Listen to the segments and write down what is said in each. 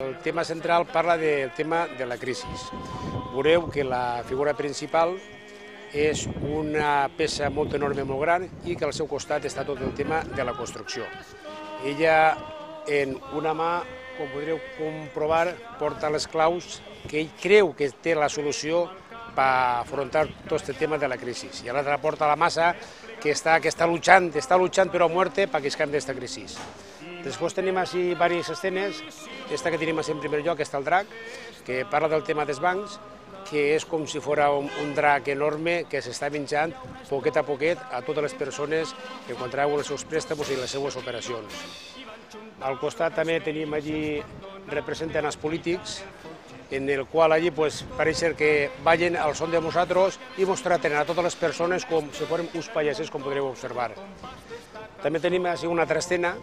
El tema central parla del tema de la crisi. Veureu que la figura principal és una peça molt enorme, molt gran, i que al seu costat està tot el tema de la construcció. Ella, en una mà, com podreu comprovar, porta les claus que ell creu que té la solució per afrontar tot aquest tema de la crisi. I a l'altra porta la massa que està luchant però a muerte perquè escapem d'esta crisi. Després tenim així diverses escenes. Esta que tenim en primer lloc està el drac, que parla del tema dels bancs, que és com si fos un drac enorme que s'està menjant poquet a poquet a totes les persones que contrauen els seus préstamos i les seues operacions. Al costat també tenim allí, representen els polítics, en el qual allí pareix ser que ballen al son de nosaltres i ens traten a totes les persones com si fossin uns pallasers, com podreu observar. També tenim així una altra escena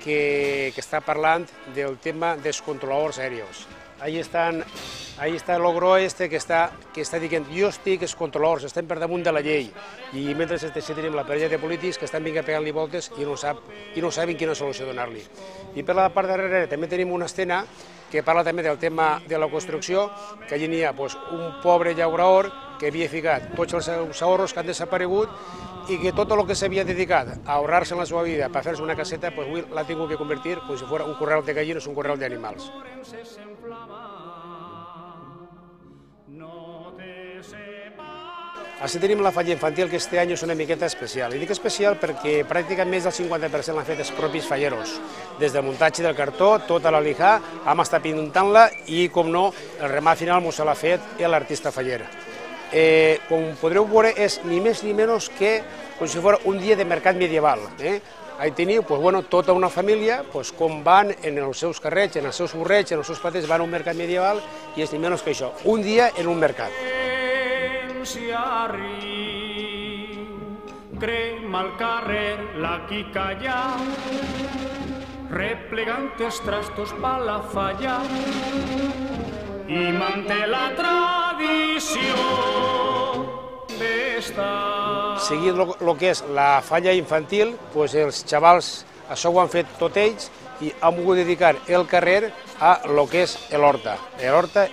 que està parlant del tema dels controladors aèrios. Ahí està el gro que està dient jo estic els controladors, estem per damunt de la llei, i mentre tenim la parella de polítics que estan vingut pegant-li voltes i no saben quina solució donar-li. I per la part darrere també tenim una escena que parla també del tema de la construcció, que allí n'hi ha un pobre llaurador que havia ficat tots els seus ahorros que han desaparegut i que tot el que s'havia dedicat a ahorrar-se en la seva vida per fer-se una caseta, avui l'ha tingut que convertir com si fos un corral de gallines o un corral d'animals. Així tenim la falla infantil, que este any és una miqueta especial. I dic especial perquè pràcticament més del 50% l'han fet els propis falleros. Des del muntatge del cartó, tota la lijà, hem estat pintant-la i, com no, el remat final ens l'ha fet l'artista faller. Com podreu veure, és ni més ni menys que com si fos un dia de mercat medieval. Ahí teniu tota una família com van en els seus carrets, en els seus burrets, en els seus paters, van a un mercat medieval i és ni menys que això, un dia en un mercat. Crema al carrer la quicalla, replegant els trastos pa la falla i manté la tradició d'estar. Seguint el que és la falla infantil, els xavals això ho han fet tot ells i han volgut dedicar el carrer a lo que és l'horta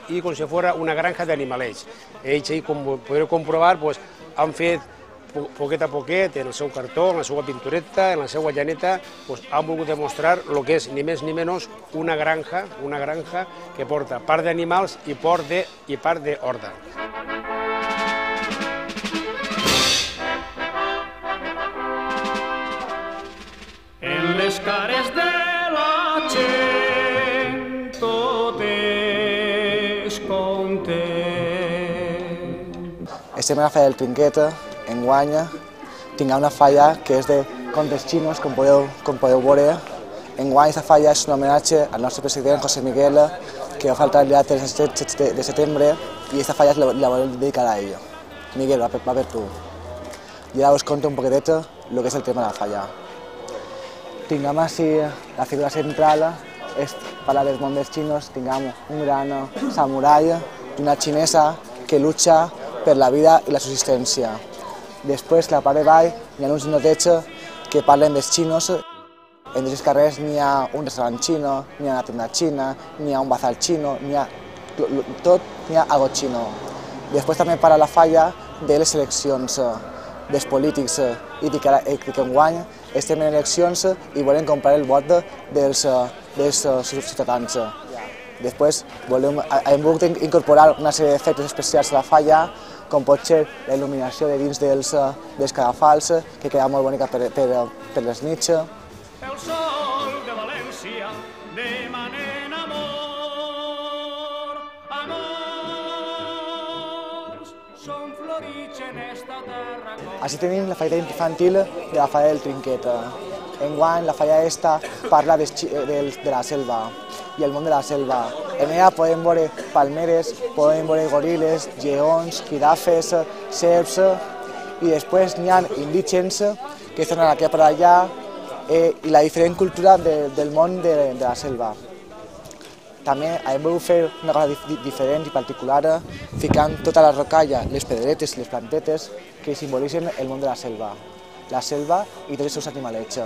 i com si fos una granja d'animalets. Ells, com podreu comprovar, han fet poquet a poquet, en el seu cartó, en la seva pintureta, en la seva llaneta, han volgut demostrar el que és ni més ni menys una granja que porta part d'animals i part d'horta. En les cares de la gent tot és content. Estem a la falla del Trinqueta, enguany tinc una falla que és de contes xinos, com podeu veure. Enguany aquesta falla és un homenatge al nostre president José Miguel, que va faltar el dia 13 de setembre, i aquesta falla la volem dedicar a ell. Miguel, va per tu. I ara us conto un poquetet el que és el tema de la falla. Tinguem així la figura central, és parlar dels mondes xinos, tinguem un gran samurai i una xinesa que lucha per la vida i la subsistència. Després, a la part de baix, hi ha uns notets que parlen dels xinos. En aquests carrers n'hi ha un restaurant xino, n'hi ha una tenda xina, n'hi ha un bazar xino, n'hi ha algo xino. Després també parla la falla de les eleccions dels polítics i que enguany estem en eleccions i volem comprar el vot dels ciutadans. Després hem volgut incorporar una sèrie d'efectes especials a la falla, com pot ser la il·luminació de dins dels cadafals, que queda molt bonica per les nits. El sol de València demanen amor, amors, són florits en esta terra. Així tenim la falla infantil de la falla del Trinqueta. Enguany la falla esta parla de la selva i el món de la selva. En ella podem veure palmeres, podem veure goril·les, lleons, jirafes, serps, i després n'hi ha indígens que estan aquí per allà, i la diferent cultura del món de la selva. També hem volgut fer una cosa diferent i particular, ficant tota la rocalla, les pedretes i les plantetes que simbolitzen el món de la selva i tots els seus animalets.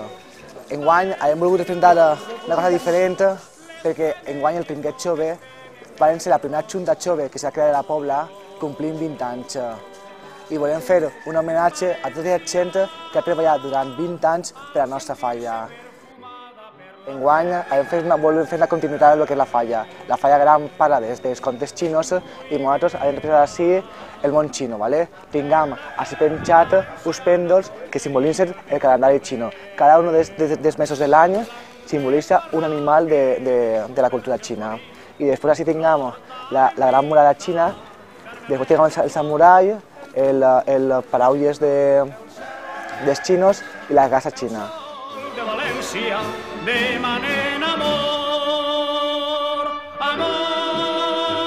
Enguany hem volgut presentar una cosa diferent, perquè enguany el Trinquet Jove van ser la primera junta jove que s'ha creat a la Pobla complint 20 anys. I volem fer un homenatge a tota la gent que ha treballat durant 20 anys per a la nostra falla. Enguany volem fer la continuïtat del que és la falla. La falla gran parla dels contes xinos i nosaltres hem representat així el món xino. Tinguem així penjat uns pèndols que simbolitzen el calendari xino. Cada un dels mesos de l'any simbolitza un animal de la cultura xina. I després així tinguem la gran muralla xina, després tinguem el samurai, el paraulles dels xinos i la casa xina. De València demanen amor, amors,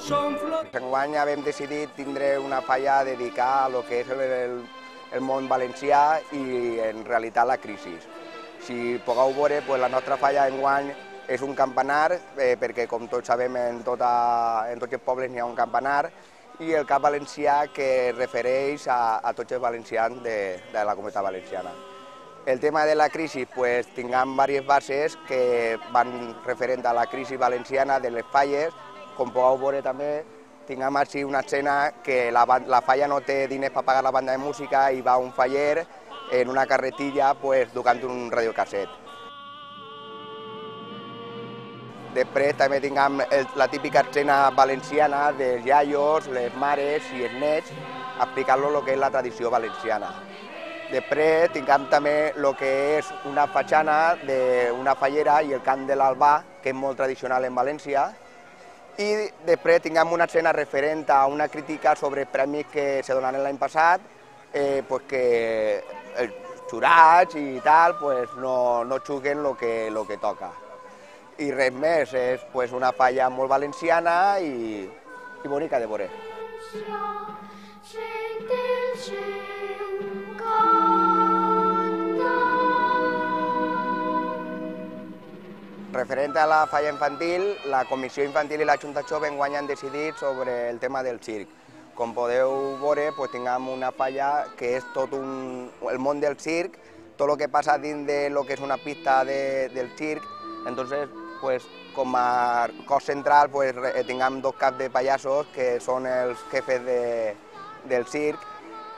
són flors. Enguany hem decidit tindre una falla dedicada a lo que és el món valencià i en realitat la crisi. Si pugueu veure, la nostra falla enguany és un campanar, perquè com tots sabem en tots els pobles n'hi ha un campanar, i el cap valencià que es refereix a tots els valencians de la comunitat valenciana. El tema de la crisi, tinguem diverses bases que van referent a la crisi valenciana de les falles. Com podeu veure també, tinguem així una escena que la falla no té diners per pagar la banda de música i va un faller en una carretilla tocant un radiocasset. Després també tinguem la típica escena valenciana dels iaios, les mares i els nets explicant-los el que és la tradició valenciana. Després tinguem també el que és una fatxana d'una fallera i el cant de l'Albà, que és molt tradicional en València. I després tinguem una escena referent a una crítica sobre premis que se donaran l'any passat, que els jurats i tal no juguen el que toca. I res més, és una falla molt valenciana i bonica de veure. Referent a la falla infantil, la Comissió Infantil i la Junta Jove enguany han decidit sobre el tema del circ. Com podeu veure, tinguem una falla que és tot el món del circ, tot el que passa dins del que és una pista del circ. Entonces, com a cos central, tinguem dos caps de pallassos que són els jefes del circ,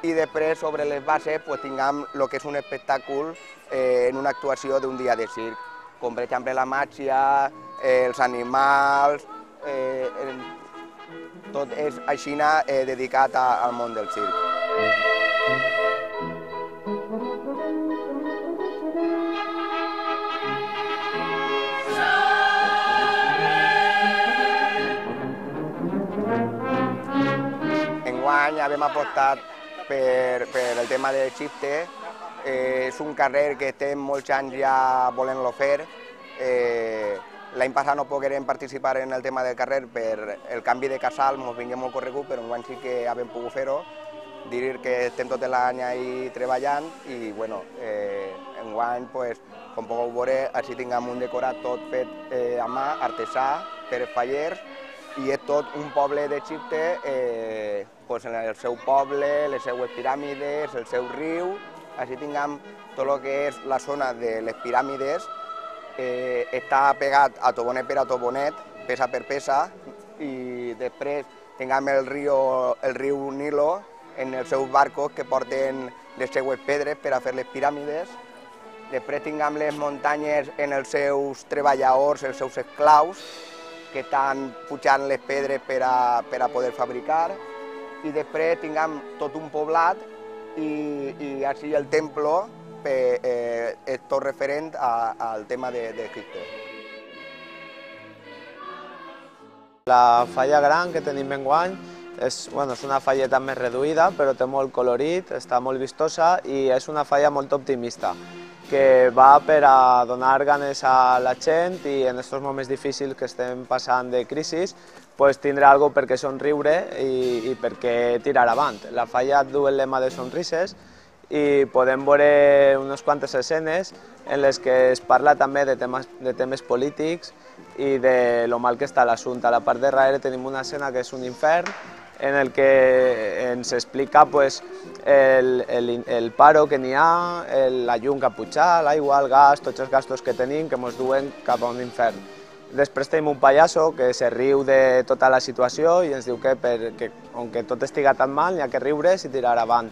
i després sobre les bases tinguem el que és un espectacle en una actuació d'un dia de circ, com per exemple la màgia, els animals, tot és així dedicat al món del circ. Enguany hem apostat per el tema del xifte. És un carrer que estem molts anys ja volent-lo fer. L'any passat no poguérem participar en el tema del carrer per el canvi de casal, ens vingué molt corregut, però enguany sí que hem pogut fer-ho. Dir que estem tot l'any ahí treballant i enguany, com podeu veure, així tinguem un decorat tot fet a mà, artesà, per els fallers, i és tot un poble de Xifte, en el seu poble, les seues piràmides, el seu riu. Així tinguem tot el que és la zona de les piràmides, està pegat a tobonet per a tobonet, peça per peça, i després tinguem el riu Nilo en els seus barcos que porten les seues pedres per a fer les piràmides. Després tinguem les muntanyes en els seus treballadors, els seus esclaus, que estan pujant les pedres per a poder fabricar. I després tinguem tot un poblat i així el templo és tot referent al tema de Xifte. La falla gran que tenim enguany és una falleta més reduïda, però té molt colorit, està molt vistosa i és una falla molt optimista, que va per a donar ganes a la gent i en aquests moments difícils que estem passant de crisi, tindre alguna cosa perquè somriure i perquè tirar avant. La falla du el lema de sonrises i podem veure unes quantes escenes en les que es parla també de temes polítics i de lo mal que està l'assumpte. A la part de darrere tenim una escena que és un infern en el que ens explica el paro que n'hi ha, la llum que ha pujat, l'aigua, el gas, tots els gastos que tenim que ens duen cap a un infern. Després tenim un pallasso que se riu de tota la situació i ens diu que aunque tot estiga tan mal, n'hi ha que riure i tirar avant.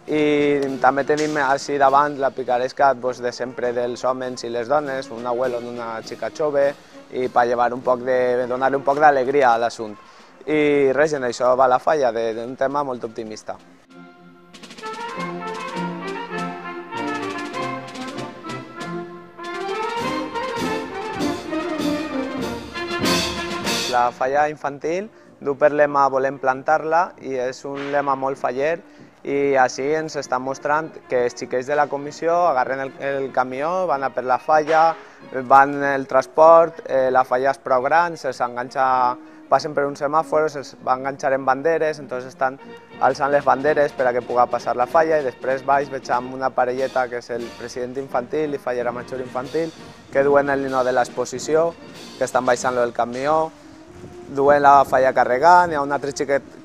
I també tenim així davant la picaresca de sempre dels homes i les dones, un abuelo en una xica jove, i per donar-li un poc d'alegria a l'assumpte. I res, en això va la falla, d'un tema molt optimista. La falla infantil du per lema Volem plantar-la i és un lema molt faller i així ens està mostrant que els xiquets de la comissió agarren el camió, van a per la falla, van el transport, la falla és prou gran, passen per un semàfor, se'ls va enganxar en banderes, entonces estan alçant les banderes per a que pugui passar la falla i després baix veig amb una parelleta que és el president infantil i fallera major infantil que duen el nino de l'exposició, que estan baixant-lo del camió, duen la falla carregant, hi ha un altre xiquet